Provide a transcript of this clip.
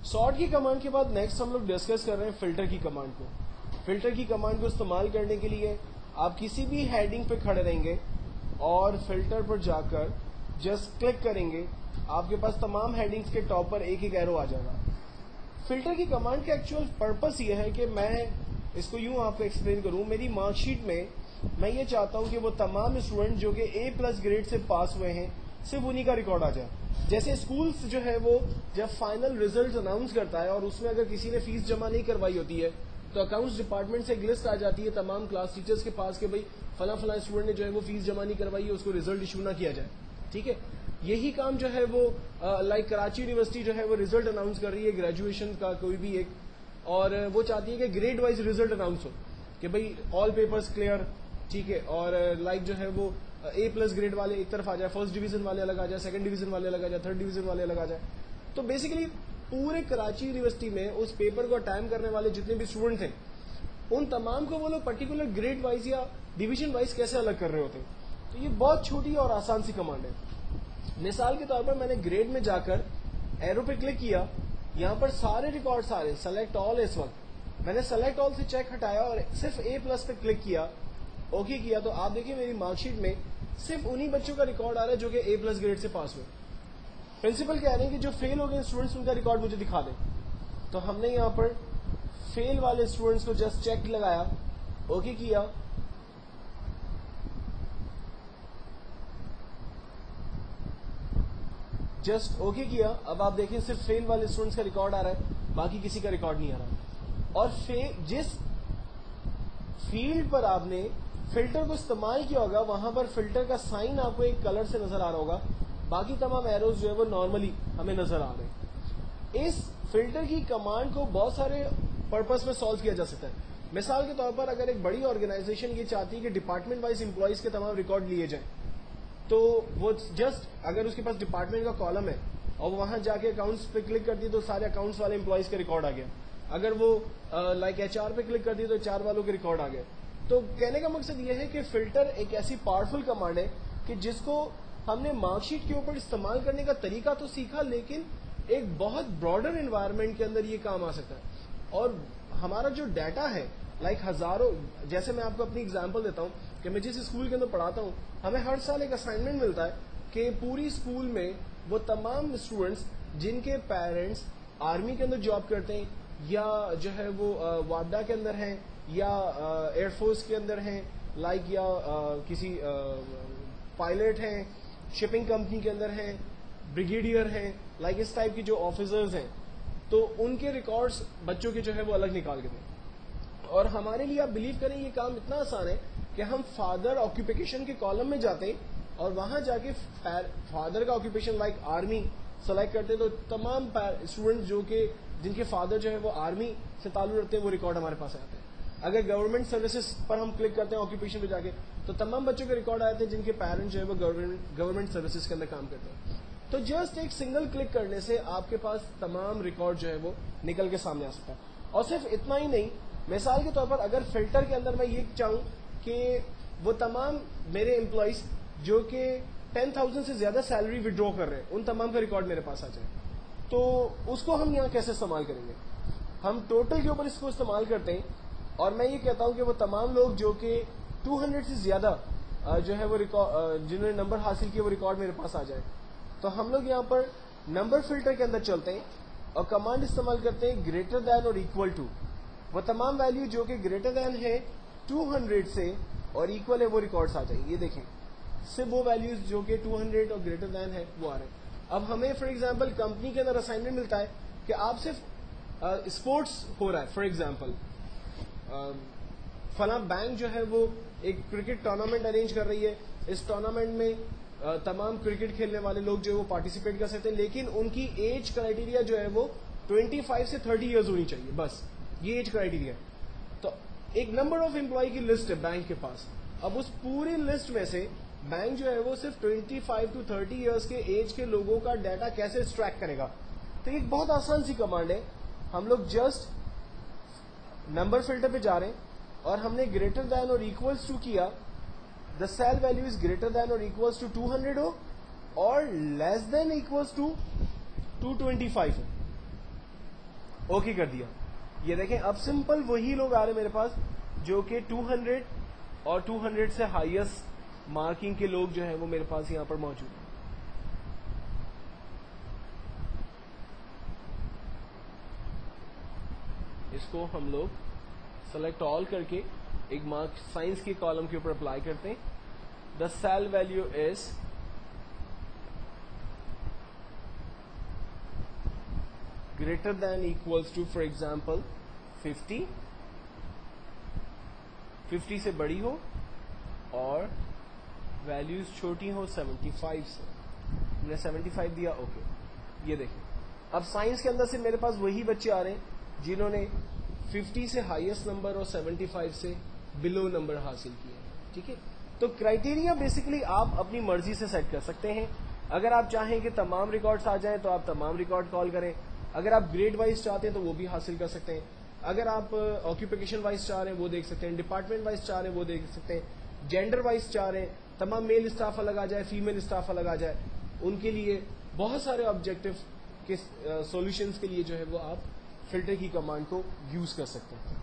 Sort کی command کے بعد نیکسٹ ہم لوگ ڈسکس کر رہے ہیں فلٹر کی کمانڈ کو. فلٹر کی کمانڈ کو استعمال کرنے کے لیے آپ کسی بھی ہیڈنگ پہ کھڑے رہیں گے اور فلٹر پر جا کر جسٹ کلک کریں گے, آپ کے پاس تمام ہیڈنگز کے ٹاپ پر ایک ایک ایرو آ جائے گا. فلٹر کی کمانڈ کا ایکچوئل پرپس یہ ہے کہ میں اس کو یوں آپ کو ایکسپلین کروں. میری مارک شیٹ میں یہ چاہتا ہوں کہ وہ تمام اسٹوڈنٹ جو کہ A+ گریڈ سے پاس ہوئے ہیں صرف انہی کا ریکارڈ آ جائے. جیسے اسکولس جو ہے وہ جب فائنل ریزلٹ اناؤنس کرتا ہے اور اس میں اگر کسی نے فیس جمع نہیں کروائی ہوتی ہے تو اکاؤنٹس ڈپارٹمنٹ سے ایک لسٹ آ جاتی ہے تمام کلاس ٹیچرز کے پاس کہ بھائی فلاں فلاں اسٹوڈنٹ نے جو ہے وہ فیس جمع نہیں کروائی ہے, اس کو ریزلٹ ایشو نہ کیا جائے. ٹھیک ہے, یہی کام جو ہے وہ لائک کراچی یونیورسٹی جو ہے وہ ریزلٹ اناؤنس کر رہی ہے گریجویشن کا کوئی بھی ایک, اور وہ چاہتی ہے کہ گریڈ وائز ریزلٹ اناؤنس ہو کہ بھئی آل پیپرز کلیئر. ٹھیک ہے, اور لائک جو ہے وہ A+ گریڈ والے ایک طرف آ جائے, فرسٹ ڈویژن والے الگ آ جائے, سیکنڈ ڈویژن والے الگ آ جائے, تھرڈ ڈویژن والے الگ آ جائے. تو بیسیکلی پورے کراچی یونیورسٹی میں اس پیپر کو اٹیمپٹ کرنے والے جتنے بھی اسٹوڈنٹ ہیں ان تمام کو وہ لوگ پرٹیکولر گریڈ وائز یا ڈویژن وائز کیسے الگ کر رہے ہوتے ہیں. تو یہ بہت چھوٹی اور آسان سی کمانڈ ہے. مثال کے طور پر میں نے گریڈ میں جا کر ایرو پہ کلک کیا, یہاں پر سارے ریکارڈ سارے سلیکٹ آل. اس وقت میں نے سلیکٹ آل سے چیک ہٹایا اور صرف A+ پہ کلک کیا, اوکے کیا, تو آپ دیکھیں میری مارک شیٹ میں صرف انہی بچوں کا ریکارڈ آ رہا ہے جو کہ A+ گریڈ سے پاس ہوئے. پرنسپل کہہ رہے ہیں کہ جو فیل ہو گئے اسٹوڈنٹس ان کا ریکارڈ مجھے دکھا دیں. تو ہم نے یہاں پر فیل والے اسٹوڈنٹس کو جسٹ چیک لگایا, اوکے کیا, جسٹ اوکے کیا. اب آپ دیکھیں صرف فیل والے اسٹوڈنٹس کا ریکارڈ آ رہا ہے, باقی کسی کا ریکارڈ نہیں آ رہا. اور جس فیلڈ پر آپ نے فلٹر کو استعمال کیا ہوگا وہاں پر فلٹر کا سائن آپ کو ایک کلر سے نظر آ رہا ہوگا, باقی تمام ایروز جو ہے وہ نارملی ہمیں نظر آ رہے ہیں. اس فلٹر کی کمانڈ کو بہت سارے پرپس میں سالو کیا جا سکتا ہے. مثال کے طور پر اگر ایک بڑی آرگنائزیشن یہ چاہتی ہے کہ ڈپارٹمنٹ وائز امپلائیز کے تمام ریکارڈ لیے جائیں, تو وہ جسٹ اگر اس کے پاس ڈپارٹمنٹ کا کالم ہے اور وہاں جا کے اکاؤنٹس پہ کلک کرتی ہے تو سارے اکاؤنٹس والے امپلائیز کا ریکارڈ آ گیا. اگر وہ لائک HR پہ کلک کرتی ہے تو HR والوں کے ریکارڈ آ گئے. تو کہنے کا مقصد یہ ہے کہ فلٹر ایک ایسی پاورفل کمانڈ ہے کہ جس کو ہم نے مارک شیٹ کے اوپر استعمال کرنے کا طریقہ تو سیکھا, لیکن ایک بہت براڈر انوائرمنٹ کے اندر یہ کام آ سکتا ہے. اور ہمارا جو ڈیٹا ہے لائک ہزاروں, جیسے میں آپ کو اپنی اگزامپل دیتا ہوں کہ میں جس اسکول کے اندر پڑھاتا ہوں ہمیں ہر سال ایک اسائنمنٹ ملتا ہے کہ پوری اسکول میں وہ تمام اسٹوڈنٹس جن کے پیرنٹس آرمی کے اندر جاب کرتے ہیں یا جو ہے وہ وابڈا کے اندر ہیں یا ایئر فورس کے اندر ہیں لائک یا کسی پائلٹ ہیں, شپنگ کمپنی کے اندر ہیں, بریگیڈیئر ہیں, لائک اس ٹائپ کی جو آفیسرز ہیں, تو ان کے ریکارڈز بچوں کے جو ہے وہ الگ نکال کے دیں. اور ہمارے لیے آپ بلیو کریں یہ کام اتنا آسان ہے کہ ہم فادر آکوپیشن کے کالم میں جاتے ہیں اور وہاں جا کے فادر کا آکوپیشن لائک آرمی سلیکٹ کرتے ہیں, تو تمام اسٹوڈنٹ جو کہ جن کے فادر جو ہے وہ آرمی سے تعلق رکھتے ہیں وہ ریکارڈ ہمارے پاس آتے ہیں. اگر گورنمنٹ سروسز پر ہم کلک کرتے ہیں آکوپیشن پہ جا کے تو تمام بچوں کے ریکارڈ آتے ہیں جن کے پیرنٹ جو ہے وہ گورنمنٹ سروسز کے اندر کام کرتے ہیں. تو جسٹ ایک سنگل کلک کرنے سے آپ کے پاس تمام ریکارڈ جو ہے وہ نکل کے سامنے آ سکتا ہے. اور صرف اتنا ہی نہیں, مثال کے طور پر اگر فلٹر کے اندر میں یہ چاہوں کہ وہ تمام میرے امپلائیز جو کہ 10,000 سے زیادہ سیلری وڈرا کر رہے ہیں ان تمام کا ریکارڈ میرے پاس آ جائے, تو اس کو ہم یہاں کیسے استعمال کریں گے. ہم ٹوٹل کے اوپر اس کو استعمال کرتے ہیں اور میں یہ کہتا ہوں کہ وہ تمام لوگ جو کہ 200 سے زیادہ جو ہے وہ جنہوں نے نمبر حاصل کیے وہ ریکارڈ میرے پاس آ جائے. تو ہم لوگ یہاں پر نمبر فلٹر کے اندر چلتے ہیں اور کمانڈ استعمال کرتے ہیں گریٹر دین اور ایکول ٹو. وہ تمام ویلیو جو کہ گریٹر دین ہے 200 سے اور ایکول ہے وہ ریکارڈس آ جائیں. یہ دیکھیں صرف وہ ویلیوز جو کہ 200 اور گریٹر دین ہے وہ آ رہے ہیں. اب ہمیں فار ایگزامپل کمپنی کے اندر اسائنمنٹ ملتا ہے کہ آپ صرف اسپورٹس ہو رہا ہے, فار ایگزامپل فلاں بینک جو ہے وہ ایک کرکٹ ٹورنامنٹ ارینج کر رہی ہے, اس ٹورنامنٹ میں تمام کرکٹ کھیلنے والے لوگ جو ہے وہ پارٹیسپیٹ کر سکتے ہیں, لیکن ان کی ایج کرائٹیریا جو ہے وہ 25 سے 30 ایئرز ہونی چاہیے, بس یہ ایج کرائٹیریا ہے. تو ایک نمبر آف امپلائی کی لسٹ ہے بینک کے پاس. اب اس پوری لسٹ میں سے بینک جو ہے وہ صرف 25 to 30 ایئرز کے ایج کے لوگوں کا ڈیٹا کیسے ایکسٹریکٹ کرے گا. تو ایک بہت آسان سی کمانڈ ہے. ہم لوگ جسٹ نمبر فلٹر پہ جا رہے ہیں اور ہم نے greater than or equals to کیا, the cell value is greater than or equals to 200 ہو اور لیس دین ایکولس ٹو 225 ہو. اوکے کر دیا. یہ دیکھیں اب سمپل وہی لوگ آ رہے ہیں میرے پاس جو کہ 200 اور 200 سے ہائیسٹ مارکنگ کے لوگ جو ہیں وہ میرے پاس یہاں پر موجود ہیں. اس کو ہم لوگ سلیکٹ آل کر کے ایک مارک سائنس کے کالم کے اوپر اپلائی کرتے ہیں. The cell value is greater than equals to for example 50 سے بڑی ہو اور ویلیوز چھوٹی ہو 75 سے. ہم نے 75 دیا. اوکے یہ دیکھیں اب سائنس کے اندر سے میرے پاس وہی بچے آ رہے ہیں جنہوں نے 50 سے ہائیسٹ نمبر اور 75 سے بلو نمبر حاصل کیے. ٹھیک ہے تو کرائٹیریا بیسیکلی آپ اپنی مرضی سے سیٹ کر سکتے ہیں. اگر آپ چاہیں کہ تمام ریکارڈز آ جائیں تو آپ تمام ریکارڈ کال کریں. اگر آپ گریڈ وائز چاہتے ہیں تو وہ بھی حاصل کر سکتے ہیں. اگر آپ آکوپیشن وائز چاہ رہے ہیں وہ دیکھ سکتے ہیں. ڈپارٹمنٹ وائز چاہ رہے ہیں وہ دیکھ سکتے ہیں. جینڈر وائز چاہ رہے ہیں تمام میل اسٹاف الگ آ جائے فیمیل اسٹاف الگ آ جائے. ان کے لیے بہت سارے آبجیکٹو کے سولوشنز کے لیے جو ہے وہ آپ فلٹر کی کمانڈ کو یوز کر سکتے ہیں.